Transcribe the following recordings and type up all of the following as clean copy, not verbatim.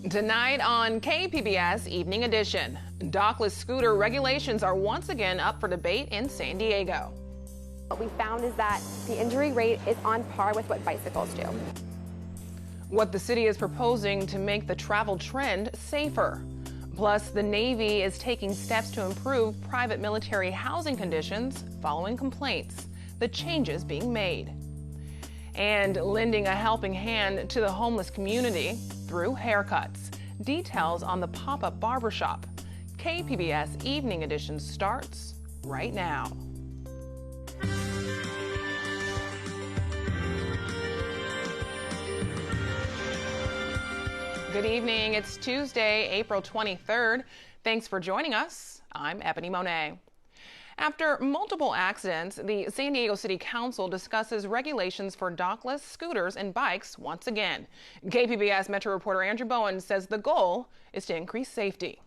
Tonight on KPBS Evening Edition, dockless scooter regulations are once again up for debate in San Diego. What we found is that the injury rate is on par with what bicycles do. What the city is proposing to make the travel trend safer. Plus, the Navy is taking steps to improve private military housing conditions following complaints. The changes being made. And lending a helping hand to the homeless community through haircuts. Details on the pop-up barbershop. KPBS Evening Edition starts right now. Good evening. It's Tuesday, April 23rd. Thanks for joining us. I'm Ebony Monet. After multiple accidents, the San Diego City Council discusses regulations for dockless scooters and bikes once again. KPBS Metro reporter Andrew Bowen says the goal is to increase safety.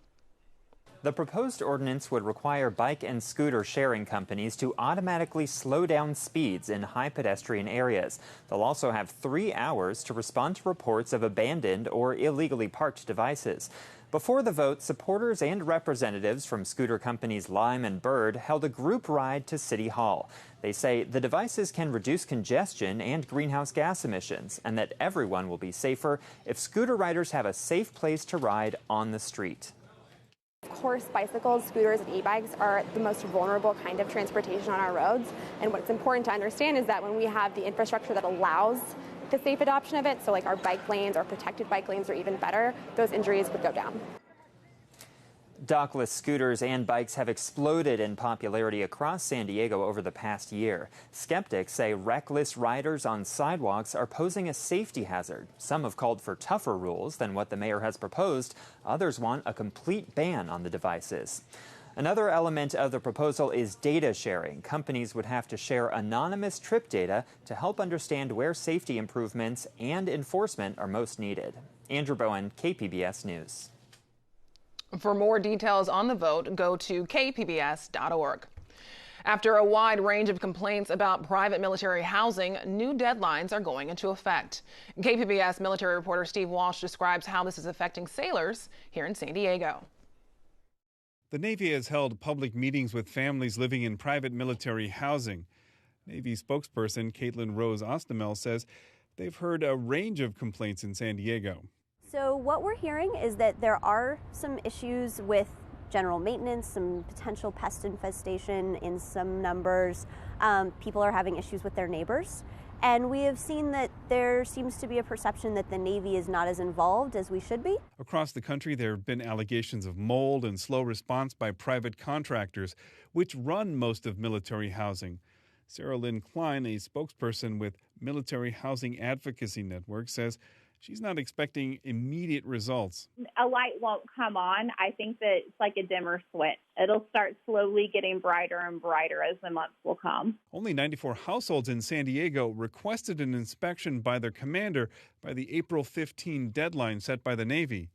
The proposed ordinance would require bike and scooter sharing companies to automatically slow down speeds in high pedestrian areas. They'll also have 3 hours to respond to reports of abandoned or illegally parked devices. Before the vote, supporters and representatives from scooter companies Lime and Bird held a group ride to City Hall. They say the devices can reduce congestion and greenhouse gas emissions, and that everyone will be safer if scooter riders have a safe place to ride on the street. Of course, bicycles, scooters, and e-bikes are the most vulnerable kind of transportation on our roads. And what's important to understand is that when we have the infrastructure that allows the safe adoption of it, so like our bike lanes or protected bike lanes are even better, those injuries would go down. Dockless scooters and bikes have exploded in popularity across San Diego over the past year. Skeptics say reckless riders on sidewalks are posing a safety hazard. Some have called for tougher rules than what the mayor has proposed. Others want a complete ban on the devices. Another element of the proposal is data sharing. Companies would have to share anonymous trip data to help understand where safety improvements and enforcement are most needed. Andrew Bowen, KPBS News. For more details on the vote, go to kpbs.org. After a wide range of complaints about private military housing, new deadlines are going into effect. KPBS military reporter Steve Walsh describes how this is affecting sailors here in San Diego. The Navy has held public meetings with families living in private military housing. Navy spokesperson Caitlin Rose Ostamel says they've heard a range of complaints in San Diego. So what we're hearing is that there are some issues with general maintenance, some potential pest infestation in some numbers. People are having issues with their neighbors. And we have seen that there seems to be a perception that the Navy is not as involved as we should be. Across the country, there have been allegations of mold and slow response by private contractors, which run most of military housing. Sarah Lynn Klein, a spokesperson with Military Housing Advocacy Network, says she's not expecting immediate results. A light won't come on. I think that it's like a dimmer switch. It'll start slowly getting brighter and brighter as the months will come. Only 94 households in San Diego requested an inspection by their commander by the April 15 deadline set by the Navy.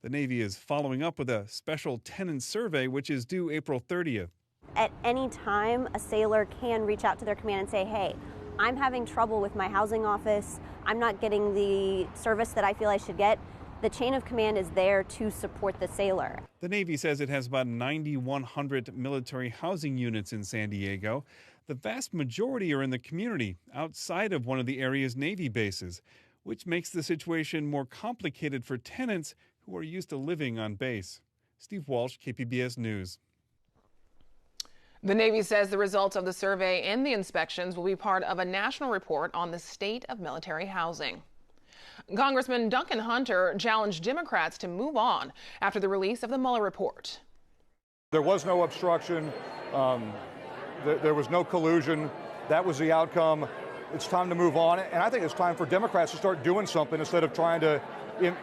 The Navy is following up with a special tenant survey, which is due April 30th. At any time, a sailor can reach out to their command and say, hey, I'm having trouble with my housing office. I'm not getting the service that I feel I should get. The chain of command is there to support the sailor. The Navy says it has about 9,100 military housing units in San Diego. The vast majority are in the community outside of one of the area's Navy bases, which makes the situation more complicated for tenants who are used to living on base. Steve Walsh, KPBS News. The Navy says the results of the survey and the inspections will be part of a national report on the state of military housing. Congressman Duncan Hunter challenged Democrats to move on after the release of the Mueller report. There was no obstruction. There was no collusion. That was the outcome. It's time to move on. And I think it's time for Democrats to start doing something instead of trying to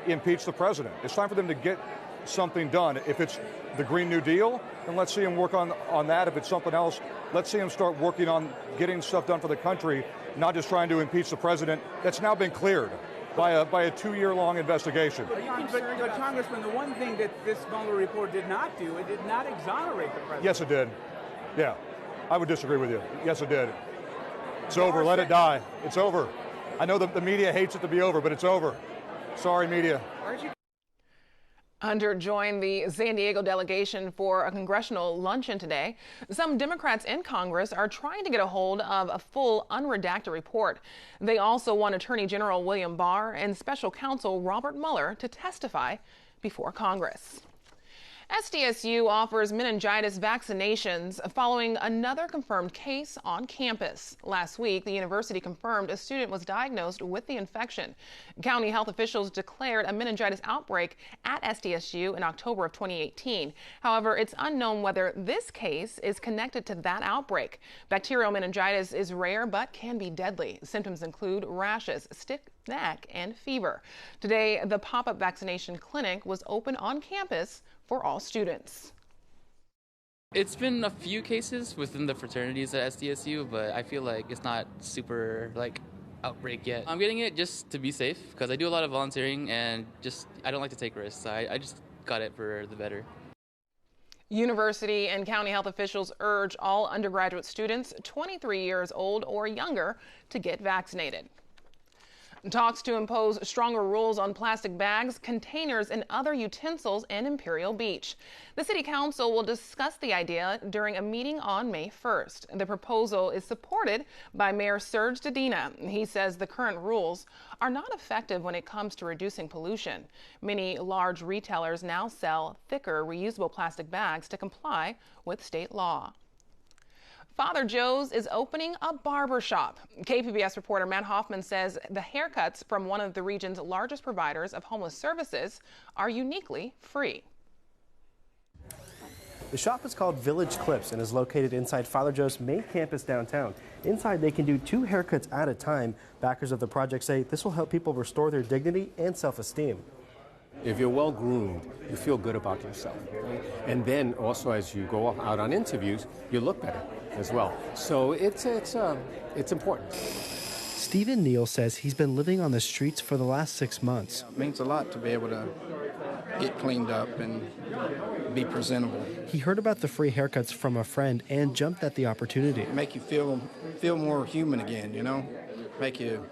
impeach the president. It's time for them to get something done. If it's the Green New Deal, then let's see him work on that. If it's something else, let's see him start working on getting stuff done for the country, not just trying to impeach the president. That's now been cleared by a 2-year-long investigation. But Congressman, the one thing that this Mueller report did not do, it did not exonerate the president. Yes, it did. Yeah, I would disagree with you. Yes, it did. It's over. Let it die. It's over. I know the media hates it to be over, but it's over. Sorry, media. Hunter joined the San Diego delegation for a congressional luncheon today. Some Democrats in Congress are trying to get a hold of a full unredacted report. They also want Attorney General William Barr and Special Counsel Robert Mueller to testify before Congress. SDSU offers meningitis vaccinations following another confirmed case on campus. Last week, the university confirmed a student was diagnosed with the infection. County health officials declared a meningitis outbreak at SDSU in October of 2018. However, it's unknown whether this case is connected to that outbreak. Bacterial meningitis is rare but can be deadly. Symptoms include rashes, stiff neck, and fever. Today, the pop-up vaccination clinic was open on campus for all students. It's been a few cases within the fraternities at SDSU, but I feel like it's not super outbreak yet. I'm getting it just to be safe because I do a lot of volunteering and I don't like to take risks. I just got it for the better. University and county health officials urge all undergraduate students 23 years old or younger to get vaccinated. Talks to impose stronger rules on plastic bags, containers, and other utensils in Imperial Beach. The City Council will discuss the idea during a meeting on May 1st. The proposal is supported by Mayor Serge Dedina. He says the current rules are not effective when it comes to reducing pollution. Many large retailers now sell thicker, reusable plastic bags to comply with state law. Father Joe's is opening a barber shop. KPBS reporter Matt Hoffman says the haircuts from one of the region's largest providers of homeless services are uniquely free. The shop is called Village Clips and is located inside Father Joe's main campus downtown. Inside, they can do 2 haircuts at a time. Backers of the project say this will help people restore their dignity and self-esteem. If you're well groomed, you feel good about yourself. And then also as you go out on interviews, you look better as well. So it's important. Stephen Neal says he's been living on the streets for the last 6 months. It means a lot to be able to get cleaned up and be presentable. He heard about the free haircuts from a friend and jumped at the opportunity. Make you feel more human again, you know? Make you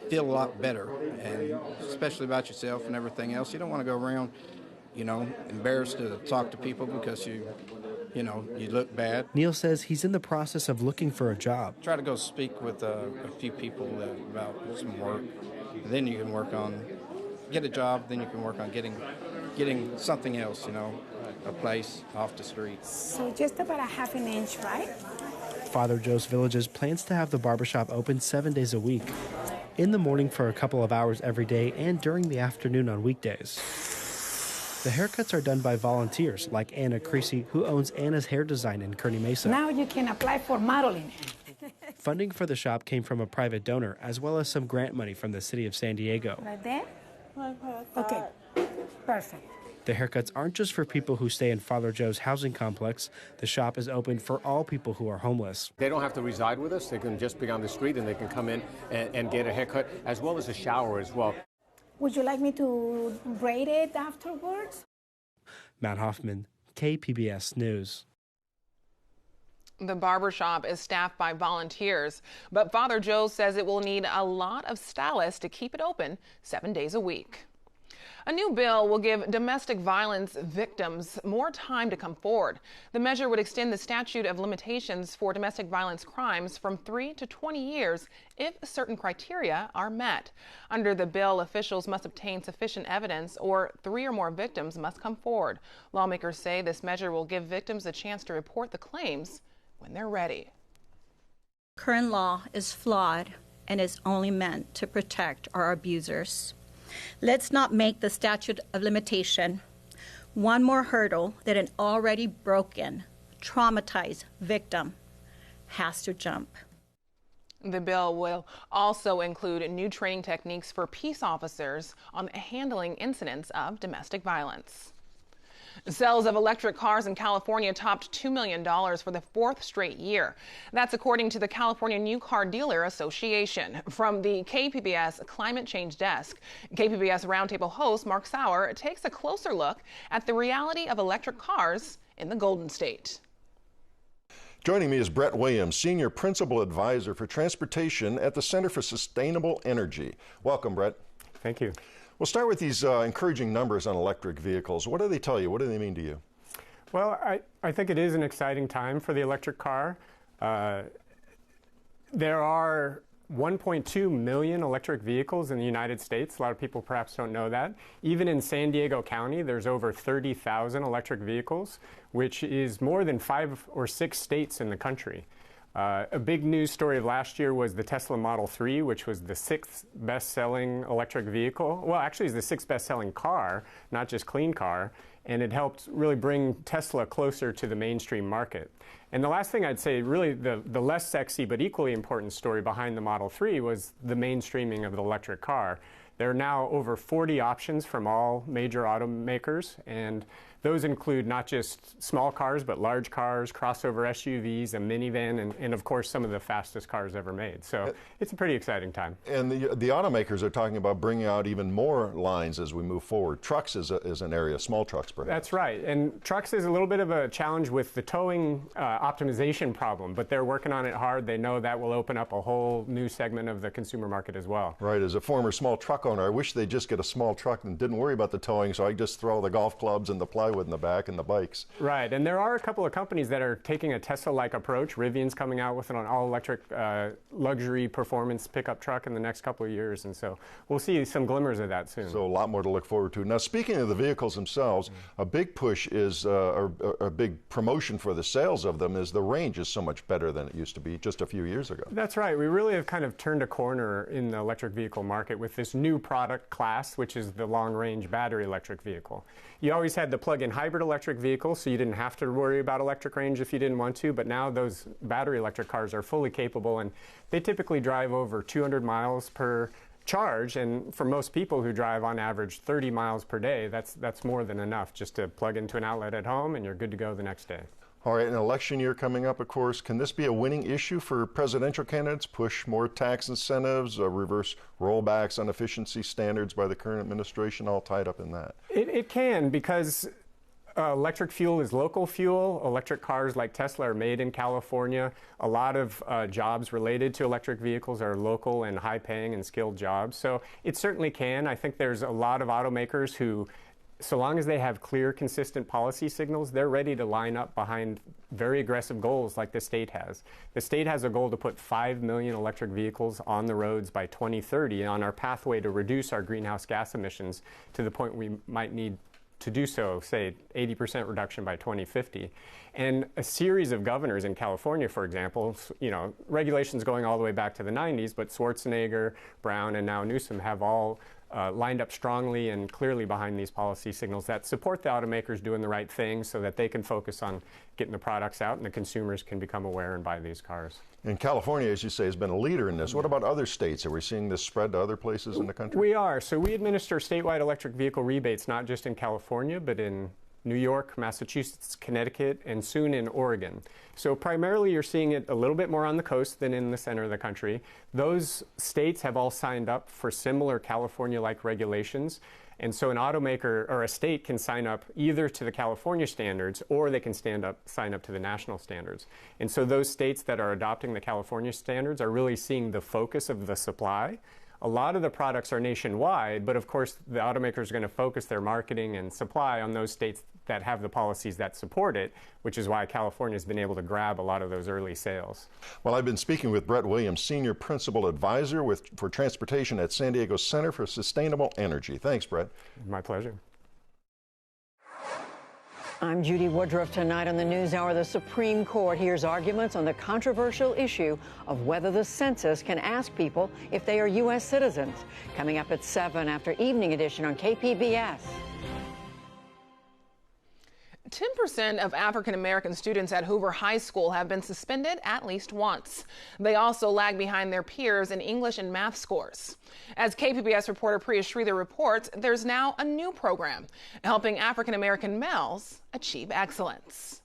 feel a lot better, and especially about yourself and everything else. You don't want to go around, embarrassed to talk to people because you look bad. Neal says he's in the process of looking for a job. Try to go speak with a few people about some work. Then you can get a job. Then you can work on getting something else, a place off the street. So just about a ½ an inch, right? Father Joe's Villages plans to have the barbershop open 7 days a week. In the morning for a couple of hours every day and during the afternoon on weekdays. The haircuts are done by volunteers like Anna Creasy, who owns Anna's Hair Design in Kearny Mesa. Now you can apply for modeling. Funding for the shop came from a private donor as well as some grant money from the city of San Diego. Like that? Okay, perfect. The haircuts aren't just for people who stay in Father Joe's housing complex. The shop is open for all people who are homeless. They don't have to reside with us. They can just be on the street and they can come in and get a haircut as well as a shower as well. Would you like me to braid it afterwards? Matt Hoffman, KPBS News. The barbershop is staffed by volunteers, but Father Joe says it will need a lot of stylists to keep it open 7 days a week. A new bill will give domestic violence victims more time to come forward. The measure would extend the statute of limitations for domestic violence crimes from 3 to 20 years if certain criteria are met. Under the bill, officials must obtain sufficient evidence or 3 or more victims must come forward. Lawmakers say this measure will give victims a chance to report the claims when they're ready. Current law is flawed and is only meant to protect our abusers. Let's not make the statute of limitation one more hurdle that an already broken, traumatized victim has to jump. The bill will also include new training techniques for peace officers on handling incidents of domestic violence. Sales of electric cars in California topped $2 million for the 4th straight year. That's according to the California New Car Dealer Association. From the KPBS Climate Change Desk, KPBS Roundtable host Mark Sauer takes a closer look at the reality of electric cars in the Golden State. Joining me is Brett Williams, Senior Principal Advisor for Transportation at the Center for Sustainable Energy. Welcome, Brett. Thank you. We'll start with these encouraging numbers on electric vehicles. What do they tell you? What do they mean to you? Well, I think it is an exciting time for the electric car. There are 1.2 million electric vehicles in the United States. A lot of people perhaps don't know that. Even in San Diego County, there's over 30,000 electric vehicles, which is more than 5 or 6 states in the country. A big news story of last year was the Tesla Model 3, which was the 6th best-selling electric vehicle. Well, actually, it's the 6th best-selling car, not just clean car, and it helped really bring Tesla closer to the mainstream market. And the last thing I'd say, really the less sexy but equally important story behind the Model 3 was the mainstreaming of the electric car. There are now over 40 options from all major automakers, and those include not just small cars, but large cars, crossover SUVs, a minivan, and of course, some of the fastest cars ever made. So it's a pretty exciting time. And the automakers are talking about bringing out even more lines as we move forward. Trucks is an area, small trucks perhaps. That's right. And trucks is a little bit of a challenge with the towing optimization problem, but they're working on it hard. They know that will open up a whole new segment of the consumer market as well. Right. As a former small truck owner, I wish they'd just get a small truck and didn't worry about the towing, so I just throw the golf clubs and the plywood in the back and the bikes. Right, and there are a couple of companies that are taking a Tesla-like approach. Rivian's coming out with an all-electric luxury performance pickup truck in the next couple of years, and so we'll see some glimmers of that soon. So a lot more to look forward to. Now, speaking of the vehicles themselves, a big push is, a big promotion for the sales of them is the range is so much better than it used to be just a few years ago. That's right. We really have kind of turned a corner in the electric vehicle market with this new product class, which is the long-range battery electric vehicle. You always had the plug-in hybrid electric vehicle, so you didn't have to worry about electric range if you didn't want to, but now those battery electric cars are fully capable, and they typically drive over 200 miles per charge, and for most people who drive on average 30 miles per day, that's more than enough just to plug into an outlet at home and you're good to go the next day. All right, an election year coming up, of course. Can this be a winning issue for presidential candidates? Push more tax incentives, reverse rollbacks on efficiency standards by the current administration, all tied up in that? It can, because electric fuel is local fuel. Electric cars like Tesla are made in California. A lot of jobs related to electric vehicles are local and high-paying and skilled jobs. So it certainly can. I think there's a lot of automakers who, so long as they have clear, consistent policy signals, they're ready to line up behind very aggressive goals like the state has. The state has a goal to put 5 million electric vehicles on the roads by 2030 on our pathway to reduce our greenhouse gas emissions to the point we might need to do so, say, 80% reduction by 2050. And a series of governors in California, for example, regulations going all the way back to the 90s, but Schwarzenegger, Brown, and now Newsom have all lined up strongly and clearly behind these policy signals that support the automakers doing the right thing so that they can focus on getting the products out and the consumers can become aware and buy these cars. And California, as you say, has been a leader in this. What about other states? Are we seeing this spread to other places in the country? We are. So we administer statewide electric vehicle rebates, not just in California, but in New York, Massachusetts, Connecticut, and soon in Oregon. So primarily you're seeing it a little bit more on the coast than in the center of the country. Those states have all signed up for similar California-like regulations. And so an automaker or a state can sign up either to the California standards or they can sign up to the national standards. And so those states that are adopting the California standards are really seeing the focus of the supply. A lot of the products are nationwide, but of course the automakers are going to focus their marketing and supply on those states that have the policies that support it, which is why California has been able to grab a lot of those early sales. Well, I've been speaking with Brett Williams, Senior Principal Advisor for Transportation at San Diego Center for Sustainable Energy. Thanks, Brett. My pleasure. I'm Judy Woodruff. Tonight on the NewsHour, the Supreme Court hears arguments on the controversial issue of whether the census can ask people if they are U.S. citizens. Coming up at 7 after Evening Edition on KPBS. 10% of African-American students at Hoover High School have been suspended at least once. They also lag behind their peers in English and math scores. As KPBS reporter Priya Sridhar reports, there's now a new program helping African-American males achieve excellence.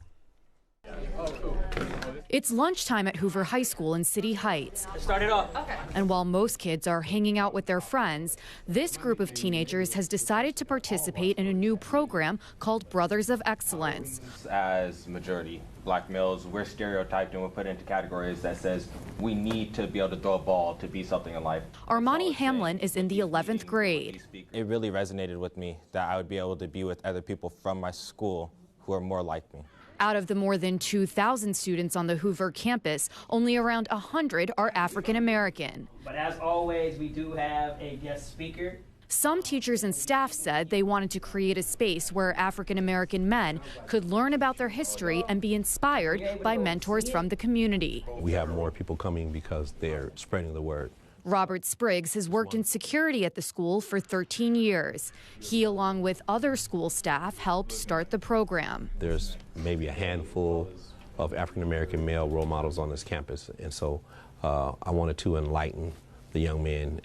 It's lunchtime at Hoover High School in City Heights. Start it off. Okay. And while most kids are hanging out with their friends, this group of teenagers has decided to participate in a new program called Brothers of Excellence. As majority black males, we're stereotyped and we're put into categories that says we need to be able to throw a ball to be something in life. Armani Hamlin is in the 11th grade. It really resonated with me that I would be able to be with other people from my school who are more like me. Out of the more than 2,000 students on the Hoover campus, only around 100 are African American. But as always, we do have a guest speaker. Some teachers and staff said they wanted to create a space where African American men could learn about their history and be inspired by mentors from the community. We have more people coming because they're spreading the word. Robert Spriggs has worked in security at the school for 13 years. He, along with other school staff, helped start the program. There's maybe a handful of African American male role models on this campus, and so I wanted to enlighten the young men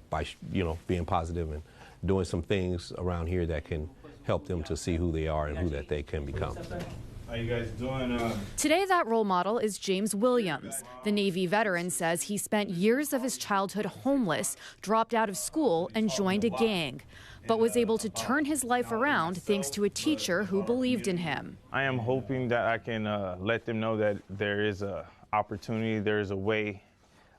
by being positive and doing some things around here that can help them to see who they are and who that they can become. How you guys doing? Today, that role model is James Williams. The Navy veteran says he spent years of his childhood homeless, dropped out of school, and joined a gang, but was able to turn his life around thanks to a teacher who believed in him. I am hoping that I can let them know that there is an opportunity, there is a way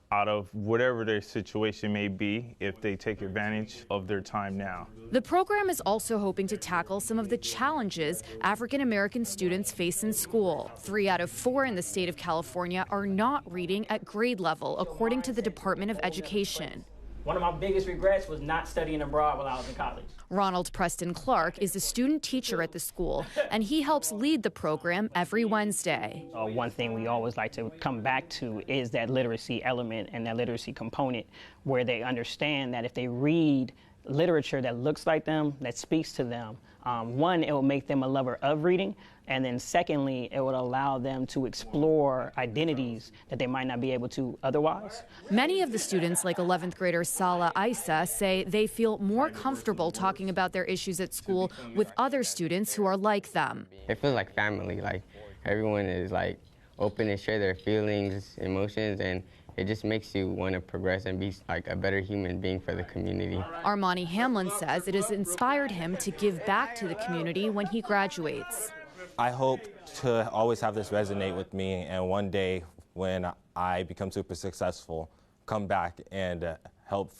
out of whatever their situation may be if they take advantage of their time now. The program is also hoping to tackle some of the challenges African American students face in school. 3 out of 4 in the state of California are not reading at grade level, according to the Department of Education. One of my biggest regrets was not studying abroad while I was in college. Ronald Preston Clark is a student teacher at the school, and he helps lead the program every Wednesday. One thing we always like to come back to is that literacy element and that literacy component, where they understand that if they read literature that looks like them, that speaks to them, one, it will make them a lover of reading, and then secondly, it would allow them to explore identities that they might not be able to otherwise. Many of the students, like 11th grader Salah Isa, say they feel more comfortable talking about their issues at school with other students who are like them. It feels like family, like everyone is like open and share their feelings, emotions, and it just makes you want to progress and be like a better human being for the community. Armani Hamlin says it has inspired him to give back to the community when he graduates. I hope to always have this resonate with me, and one day when I become super successful, come back and help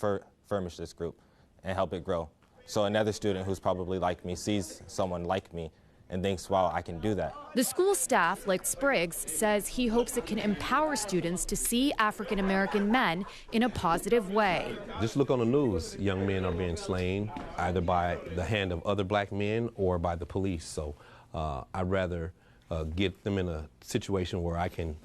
furnish this group and help it grow. So another student who's probably like me sees someone like me and thinks, wow, I can do that. The school staff, like Spriggs, says he hopes it can empower students to see African American men in a positive way. Just look on the news. Young men are being slain either by the hand of other black men or by the police. So I'd rather get them in a situation where I can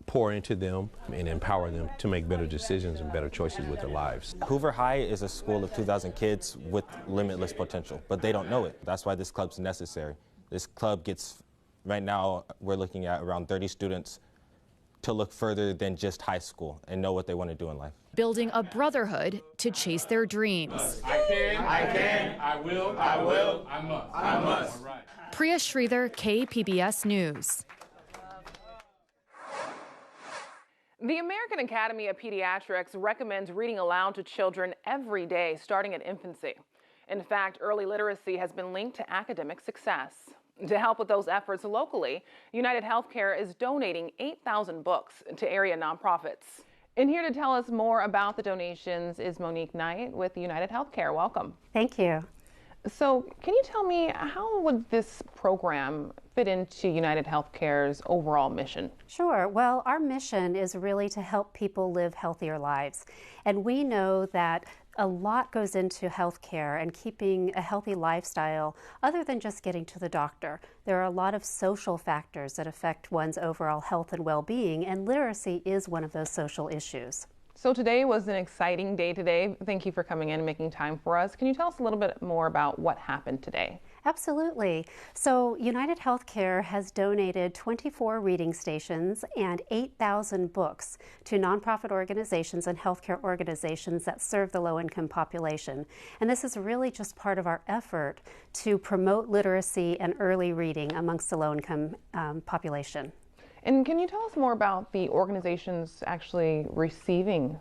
pour into them and empower them to make better decisions and better choices with their lives. Hoover High is a school of 2,000 kids with limitless potential, but they don't know it. That's why this club's necessary. This club gets, right now, we're looking at around 30 students to look further than just high school and know what they want to do in life. Building a brotherhood to chase their dreams. I will, I must. Priya Sridhar, KPBS News. The American Academy of Pediatrics recommends reading aloud to children every day, starting at infancy. In fact, early literacy has been linked to academic success. To help with those efforts locally, United Healthcare is donating 8,000 books to area nonprofits. And here to tell us more about the donations is Monique Knight with United Healthcare. Welcome. Thank you. So can you tell me, how would this program fit into United Healthcare's overall mission? Sure. Well, our mission is really to help people live healthier lives. And we know that a lot goes into healthcare and keeping a healthy lifestyle other than just getting to the doctor. There are a lot of social factors that affect one's overall health and well-being, and literacy is one of those social issues. So today was an exciting day today. Thank you for coming in and making time for us. Can you tell us a little bit more about what happened today? Absolutely. So United Healthcare has donated 24 reading stations and 8,000 books to nonprofit organizations and healthcare organizations that serve the low-income population. And this is really just part of our effort to promote literacy and early reading amongst the low-income population. And can you tell us more about the organizations actually receiving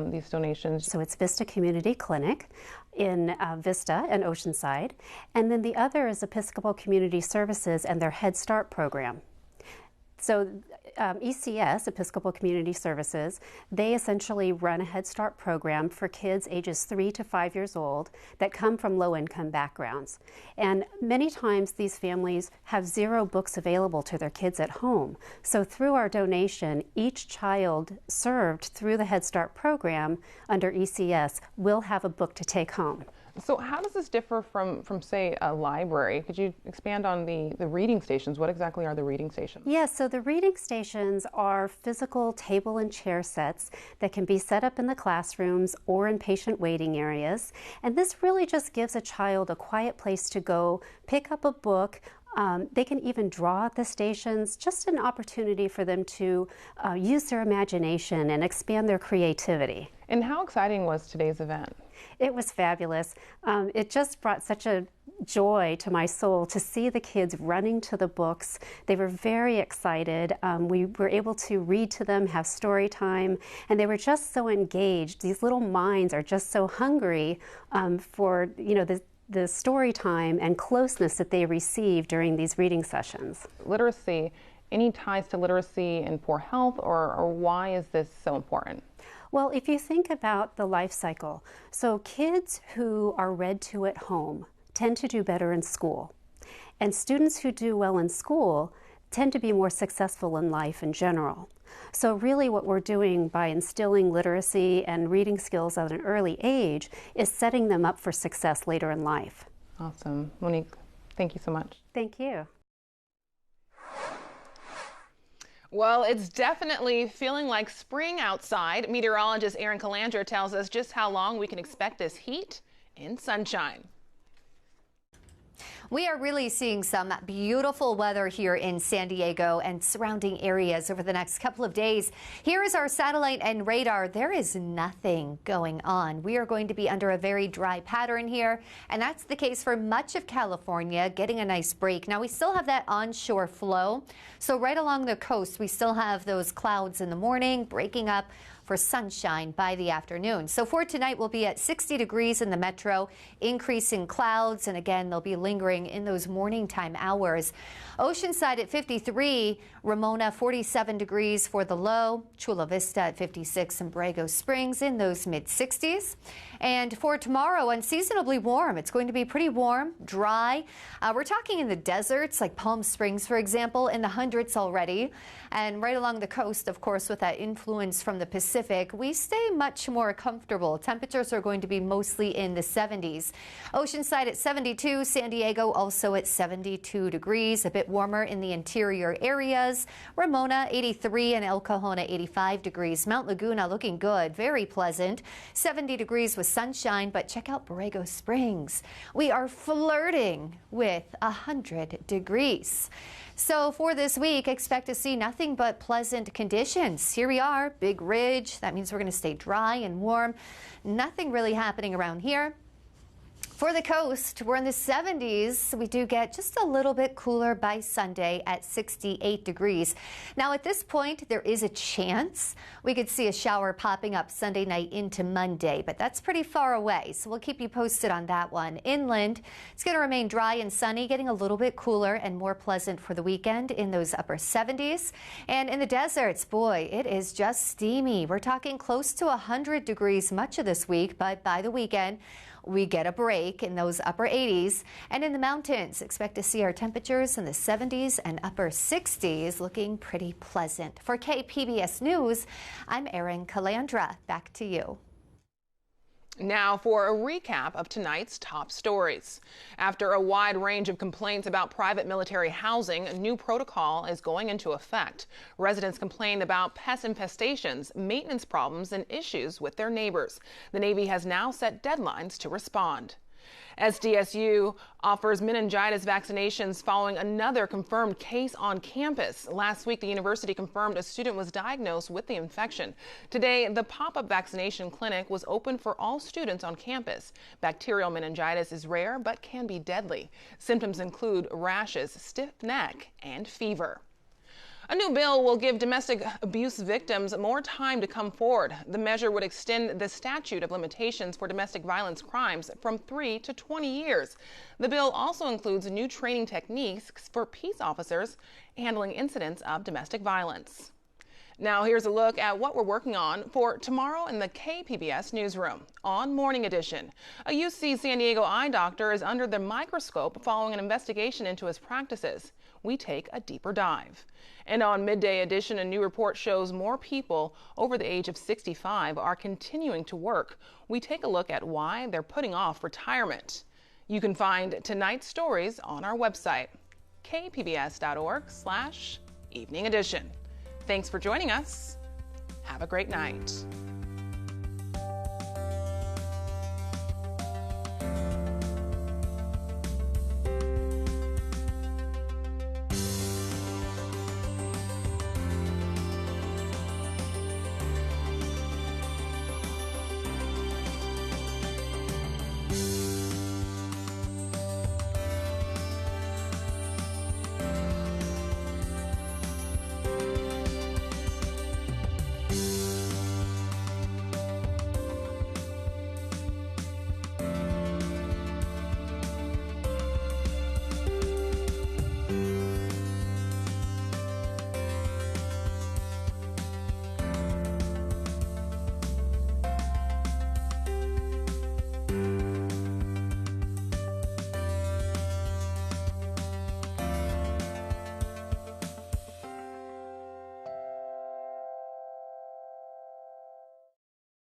these donations? So it's Vista Community Clinic in Vista and Oceanside, and then the other is Episcopal Community Services and their Head Start program. So ECS, Episcopal Community Services, they essentially run a Head Start program for kids ages 3 to 5 years old that come from low-income backgrounds. And many times these families have 0 books available to their kids at home. So through our donation, each child served through the Head Start program under ECS will have a book to take home. So how does this differ from say, a library? Could you expand on the reading stations? What exactly are the reading stations? Yes, so the reading stations are physical table and chair sets that can be set up in the classrooms or in patient waiting areas. And this really just gives a child a quiet place to go, pick up a book. They can even draw at the stations, just an opportunity for them to use their imagination and expand their creativity. And how exciting was today's event? It was fabulous. It just brought such a joy to my soul to see the kids running to the books. They were very excited. We were able to read to them, have story time, and they were just so engaged. These little minds are just so hungry for the story time and closeness that they receive during these reading sessions. Literacy, any ties to literacy and poor health, or why is this so important? Well, if you think about the life cycle, so kids who are read to at home tend to do better in school. And students who do well in school tend to be more successful in life in general. So really what we're doing by instilling literacy and reading skills at an early age is setting them up for success later in life. Awesome. Monique, thank you so much. Thank you. Well, it's definitely feeling like spring outside. Meteorologist Erin Calandra tells us just how long we can expect this heat and sunshine. We are really seeing some beautiful weather here in San Diego and surrounding areas over the next couple of days. Here is our satellite and radar. There is nothing going on. We are going to be under a very dry pattern here, and that's the case for much of California, getting a nice break. Now, we still have that onshore flow, so right along the coast, we still have those clouds in the morning breaking up for sunshine by the afternoon. So for tonight, we'll be at 60 degrees in the metro, increasing clouds, and again, they'll be lingering in those morning time hours. Oceanside at 53, Ramona 47 degrees for the low, Chula Vista at 56, and Borrego Springs in those mid-60s. And for tomorrow, unseasonably warm. It's going to be pretty warm, dry. We're talking in the deserts, like Palm Springs, for example, in the hundreds already. And right along the coast, of course, with that influence from the Pacific, we stay much more comfortable. Temperatures are going to be mostly in the 70s. Oceanside at 72, San Diego also at 72 degrees, a bit warmer in the interior areas. Ramona 83 and El Cajon 85 degrees. Mount Laguna looking good, very pleasant. 70 degrees with sunshine, but check out Borrego Springs. We are flirting with 100 degrees. So for this week, expect to see nothing but pleasant conditions. Here we are, Big Ridge. That means we're going to stay dry and warm. Nothing really happening around here. For the coast, we're in the 70s. We do get just a little bit cooler by Sunday at 68 degrees. Now, at this point, there is a chance we could see a shower popping up Sunday night into Monday, but that's pretty far away, so we'll keep you posted on that one. Inland, it's going to remain dry and sunny, getting a little bit cooler and more pleasant for the weekend in those upper 70s. And in the deserts, boy, it is just steamy. We're talking close to 100 degrees much of this week, but by the weekend, we get a break in those upper 80s. And in the mountains, expect to see our temperatures in the 70s and upper 60s, looking pretty pleasant. For KPBS News, I'm Erin Calandra. Back to you. Now for a recap of tonight's top stories. After a wide range of complaints about private military housing, a new protocol is going into effect. Residents complained about pest infestations, maintenance problems, and issues with their neighbors. The Navy has now set deadlines to respond. SDSU offers meningitis vaccinations following another confirmed case on campus. Last week, the university confirmed a student was diagnosed with the infection. Today, the pop-up vaccination clinic was open for all students on campus. Bacterial meningitis is rare but can be deadly. Symptoms include rashes, stiff neck, and fever. A new bill will give domestic abuse victims more time to come forward. The measure would extend the statute of limitations for domestic violence crimes from 3 to 20 years. The bill also includes new training techniques for peace officers handling incidents of domestic violence. Now here's a look at what we're working on for tomorrow in the KPBS newsroom. On Morning Edition, a UC San Diego eye doctor is under the microscope following an investigation into his practices. We take a deeper dive. And on Midday Edition, a new report shows more people over the age of 65 are continuing to work. We take a look at why they're putting off retirement. You can find tonight's stories on our website, kpbs.org/evening edition. Thanks for joining us. Have a great night.